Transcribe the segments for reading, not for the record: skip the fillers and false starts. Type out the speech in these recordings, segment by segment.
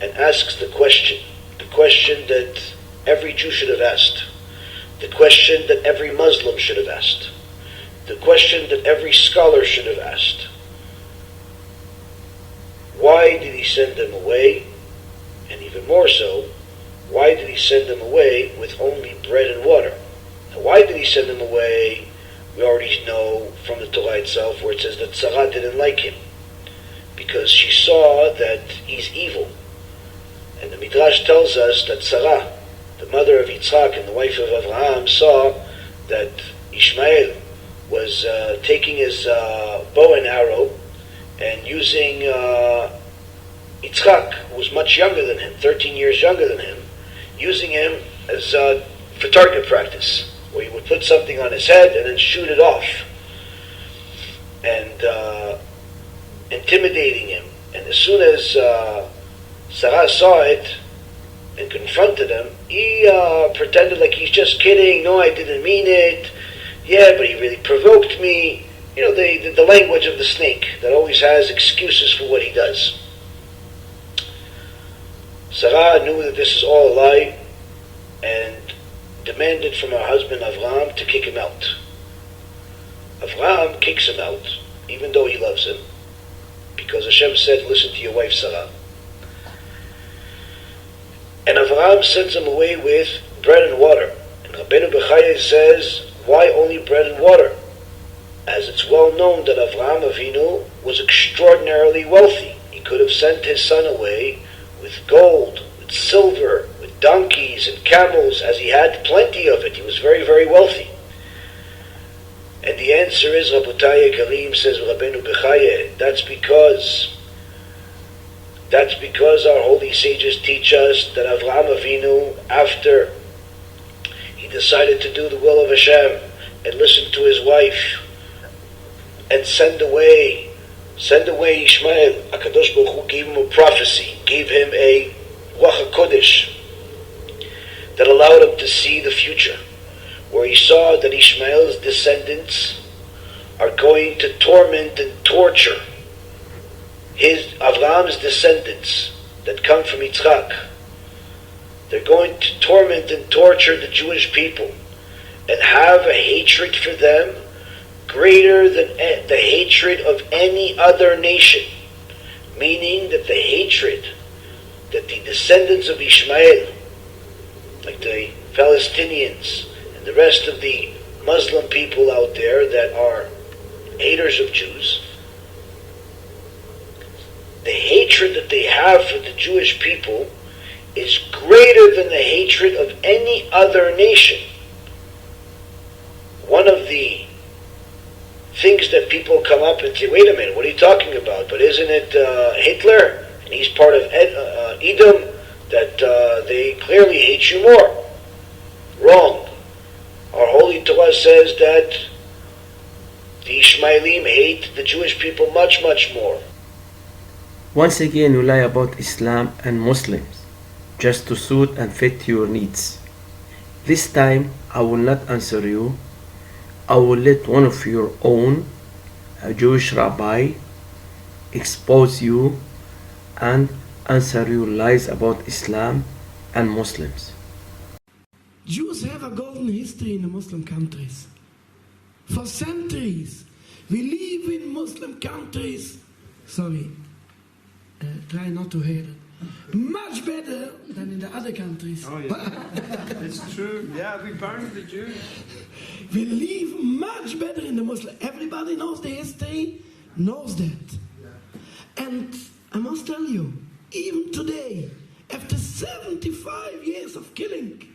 and asks the question that every Jew should have asked, the question that every Muslim should have asked, the question that every scholar should have asked. Why did he send them away? And even more so, why did he send them away with only bread and water? Now, why did he send them away? We already know from the Torah itself, where it says that Sarah didn't like him, because she saw that he's evil. And the Midrash tells us that Sarah, the mother of Yitzhak and the wife of Abraham, saw that Ishmael was taking his bow and arrow and using Yitzhak, who was much younger than him, 13 years younger than him, using him as for target practice, where he would put something on his head and then shoot it off, and intimidating him. And as soon as Sarah saw it and confronted him, he pretended like he's just kidding. No, I didn't mean it. Yeah, but he really provoked me. You know, the language of the snake that always has excuses for what he does. Sarah knew that this is all a lie and demanded from her husband Avraham to kick him out. Avraham kicks him out, even though he loves him, because Hashem said, listen to your wife Sarah. And Avraham sends him away with bread and water. And Rabbeinu Bechaya says, why only bread and water? As it's well known that Avraham Avinu was extraordinarily wealthy. He could have sent his son away with gold, with silver, with donkeys and camels, as he had plenty of it. He was very, very wealthy. And the answer is, Rabotai Karim, says Rabbeinu Bechaya, that's because our holy sages teach us that Avraham Avinu, after he decided to do the will of Hashem and listen to his wife and send away Ishmael, HaKadosh Baruch Hu gave him a prophecy, gave him a Ruach HaKodesh that allowed him to see the future, where he saw that Ishmael's descendants are going to torment and torture Avraham's descendants that come from Yitzchak. They're going to torment and torture the Jewish people and have a hatred for them greater than the hatred of any other nation. Meaning that the hatred that the descendants of Ishmael, like the Palestinians and the rest of the Muslim people out there that are haters of Jews, the hatred that they have for the Jewish people is greater than the hatred of any other nation. One of the things that people come up and say, wait a minute, what are you talking about? But isn't it Hitler? And he's part of Edom, that they clearly hate you more. Wrong. Our Holy Torah says that the Ishmaelim hate the Jewish people much, much more. Once again, you lie about Islam and Muslims, just to suit and fit your needs. This time, I will not answer you. I will let one of your own, a Jewish Rabbi, expose you and answer your lies about Islam and Muslims. Jews have a golden history in the Muslim countries. For centuries, we live in Muslim countries. Try not to hate it. Much better than in the other countries. Oh yeah, it's true. Yeah, we burned the Jews. We live much better in the Muslim. Everybody knows the history, knows that. And I must tell you, even today, after 75 years of killing,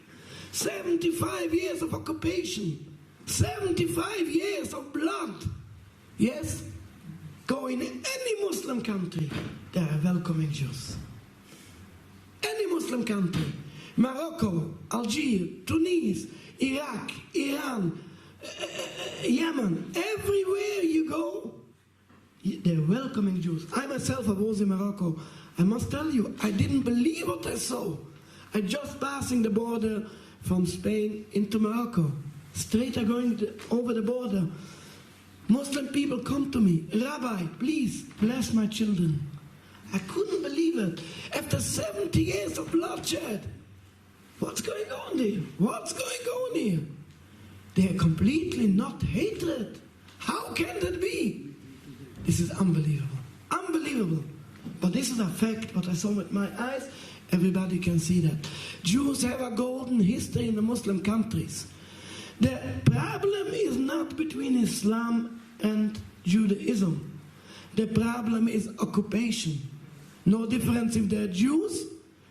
75 years of occupation, 75 years of blood, yes, go in any Muslim country, they are welcoming Jews. Any Muslim country, Morocco, Algeria, Tunis, Iraq, Iran, Yemen, everywhere you go, they're welcoming Jews. I myself, I was in Morocco. I must tell you, I didn't believe what I saw. I just passing the border from Spain into Morocco. Straight going over the border. Muslim people come to me, Rabbi, please bless my children. I couldn't believe it. After 70 years of bloodshed, what's going on here? What's going on here? They are completely not hatred. How can that be? This is unbelievable. Unbelievable. But this is a fact, what I saw with my eyes. Everybody can see that. Jews have a golden history in the Muslim countries. The problem is not between Islam and Judaism. The problem is occupation. No difference if they're Jews,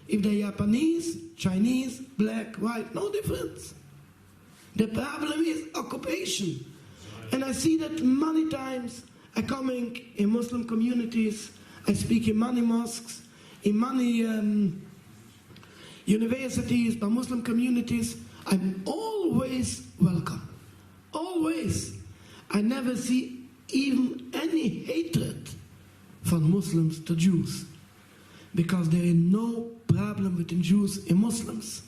if they're Japanese, Chinese, black, white, no difference. The problem is occupation. And I see that many times I coming in Muslim communities, I speak in many mosques, in many universities, by Muslim communities. I'm always welcome. Always. I never see even any hatred from Muslims to Jews, because there is no problem between Jews and Muslims.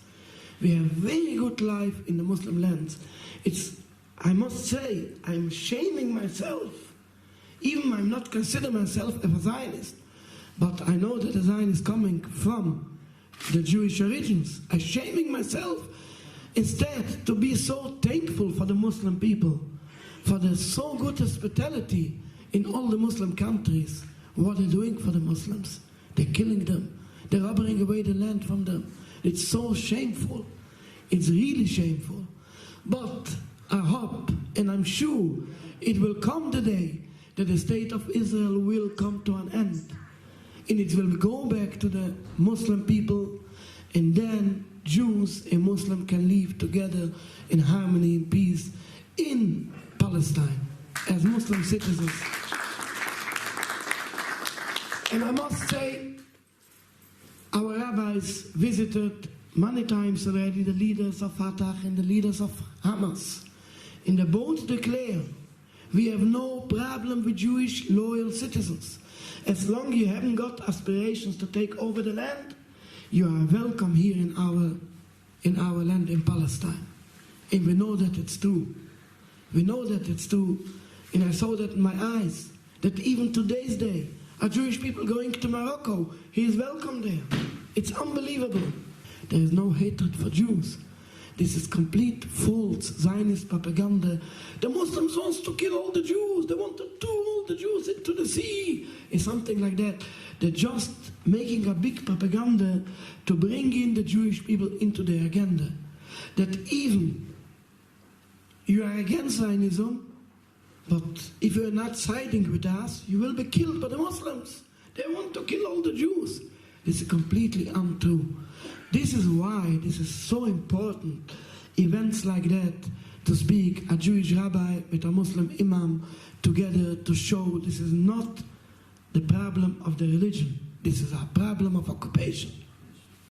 We have very good life in the Muslim lands. I must say, I'm shaming myself. Even I'm not consider myself a Zionist, but I know that a Zionist coming from the Jewish origins. I'm shaming myself instead to be so thankful for the Muslim people, for the so good hospitality in all the Muslim countries. What they're doing for the Muslims. They're killing them. They're robbing away the land from them. It's so shameful. It's really shameful. But I hope, and I'm sure, it will come the day that the state of Israel will come to an end. And it will go back to the Muslim people, and then Jews and Muslims can live together in harmony and peace in Palestine as Muslim citizens. And I must say, our rabbis visited many times already the leaders of Fatah and the leaders of Hamas. And they both declare, we have no problem with Jewish loyal citizens. As long as you haven't got aspirations to take over the land, you are welcome here in our land in Palestine. And we know that it's true. We know that it's true. And I saw that in my eyes, that even today's day, a Jewish people going to Morocco, he is welcome there. It's unbelievable. There is no hatred for Jews. This is complete false Zionist propaganda. The Muslims want to kill all the Jews. They want to throw all the Jews into the sea. It's something like that. They're just making a big propaganda to bring in the Jewish people into their agenda. That even you are against Zionism, but if you are not siding with us, you will be killed by the Muslims. They want to kill all the Jews. This is completely untrue. This is why this is so important, events like that, to speak a Jewish rabbi with a Muslim imam together to show this is not the problem of the religion. This is a problem of occupation.